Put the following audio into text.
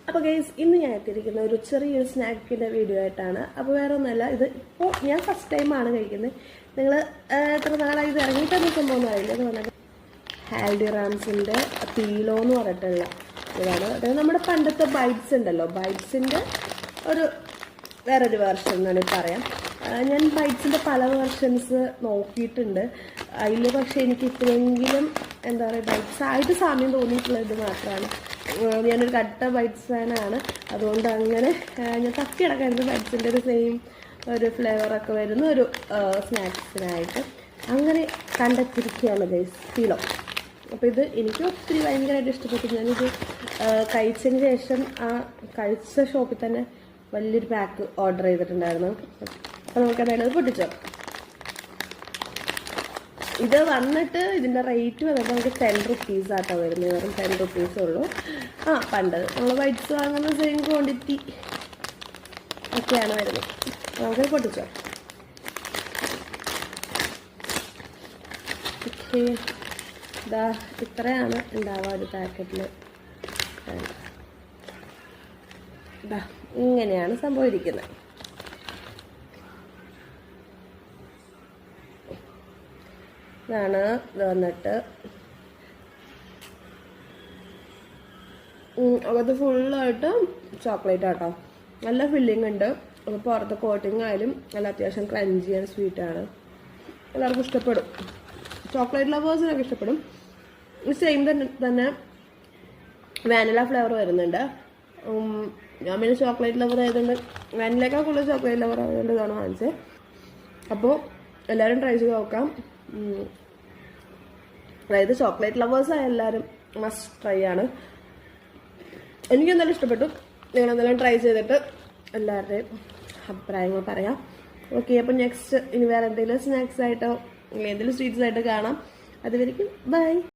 അപ്പോൾ ഗൈസ് ഇന്ന് ഞാൻ എത്തിയിരിക്കുന്ന ഒരു ചെറിയൊരു സ്നാക്കിൻ്റെ വീഡിയോ ആയിട്ടാണ്. അപ്പോൾ വേറെ ഒന്നുമല്ല, ഇത് ഇപ്പോൾ ഞാൻ ഫസ്റ്റ് ടൈമാണ് കഴിക്കുന്നത്. നിങ്ങൾ എത്ര നാളായി ഇത് ഇറങ്ങിയിട്ടൊന്നും സംഭവം അറിയില്ല. ഇത് പറഞ്ഞാൽ ഹാൽഡിറാംസിൻ്റെ പീലോ എന്ന് പറഞ്ഞിട്ടുള്ള ഇതാണ്. അതായത് നമ്മുടെ പണ്ടത്തെ ബൈറ്റ്സ് ഉണ്ടല്ലോ, ബൈറ്റ്സിൻ്റെ ഒരു വേറൊരു വേർഷൻ എന്നാണ് പറയാം. ഞാൻ ബൈറ്റ്സിൻ്റെ പല വേർഷൻസ് നോക്കിയിട്ടുണ്ട്. അതിൽ പക്ഷേ എനിക്ക് ഇത്രയെങ്കിലും എന്താ പറയുക ബൈറ്റ്സ് ആയിട്ട് സാമ്യം തോന്നിയിട്ടുള്ള ഇത് മാത്രമാണ്. ഞാനൊരു കട്ട ബൈറ്റ്സ് ഫാനാണ്. അതുകൊണ്ട് അങ്ങനെ ഞാൻ തപ്പിയടക്കായിരുന്നു ബൈറ്റ്സിൻ്റെ ഒരു സെയിം ഒരു ഫ്ലേവറൊക്കെ വരുന്ന ഒരു സ്നാക്സിനായിട്ട്. അങ്ങനെ കണ്ടെത്തിയിരിക്കുകയാണ് ഗൈസ് പീലോ. അപ്പോൾ ഇത് എനിക്ക് ഒത്തിരി ഭയങ്കരമായിട്ട് ഇഷ്ടപ്പെട്ടു. ഞാനിത് കഴിച്ചതിന് ശേഷം ആ കഴിച്ച ഷോപ്പിൽ തന്നെ വലിയൊരു പാക്ക് ഓർഡർ ചെയ്തിട്ടുണ്ടായിരുന്നു. അപ്പോൾ നമുക്കതായത് പൊട്ടിച്ചോ. ഇത് വന്നിട്ട് ഇതിൻ്റെ റേറ്റ് വന്നിട്ട് നമുക്ക് 10 rupees ആട്ടോ വരുന്നത്. വെറും 10 rupees ഉള്ളൂ. പണ്ട് നമ്മൾ ബൈറ്റ്സ് വാങ്ങുന്ന സെയിം ക്വാണ്ടിറ്റി ഒക്കെയാണ് വരുന്നത്. നമുക്ക് പൊട്ടിച്ചോ. ഓക്കെ, ഇതാ ഇത്രയാണ് ഉണ്ടാവുക ഒരു പാക്കറ്റിൽ. ഇതാ ഇങ്ങനെയാണ് സംഭവിച്ചിരിക്കുന്നത്. ഇതാണ് ഇത് വന്നിട്ട്. അകത്ത് ഫുള്ളായിട്ട് ചോക്ലേറ്റ് ആട്ടോ. നല്ല ഫില്ലിംഗ് ഉണ്ട്. അപ്പോൾ പുറത്ത് കോട്ടിങ് ആയാലും നല്ല അത്യാവശ്യം ക്രഞ്ചി ആൻഡ് സ്വീറ്റാണ്. എല്ലാവർക്കും ഇഷ്ടപ്പെടും. ചോക്ലേറ്റ് ലവേഴ്സിനൊക്കെ ഇഷ്ടപ്പെടും. സെയിം തന്നെ വാനില ഫ്ലേവർ വരുന്നുണ്ട്. ഞാൻ പിന്നെ ചോക്ലേറ്റ് ലവർ ആയതുകൊണ്ട് വാനിലേക്കാൾ കൂടുതൽ ചോക്ലേറ്റ് ലവർ ആയതുകൊണ്ട് ഇതാണ് വാങ്ങിച്ചത്. അപ്പോൾ എല്ലാവരും ട്രൈ ചെയ്ത് നോക്കാം. അതായത് ചോക്ലേറ്റ് ലവേഴ്സായ എല്ലാവരും മസ്റ്റ് ട്രൈ ആണ്. എനിക്കെന്തായാലും ഇഷ്ടപ്പെട്ടു. നിങ്ങളെന്തായാലും ട്രൈ ചെയ്തിട്ട് എല്ലാവരുടെയും അഭിപ്രായങ്ങൾ പറയാം. ഓക്കെ, അപ്പം നെക്സ്റ്റ് ഇനി വേറെ എന്തെങ്കിലും സ്നാക്സ് ആയിട്ടോ എന്തെങ്കിലും സ്വീറ്റ്സ് ആയിട്ടോ കാണാം. അതുവരെയ്ക്കും ബൈ.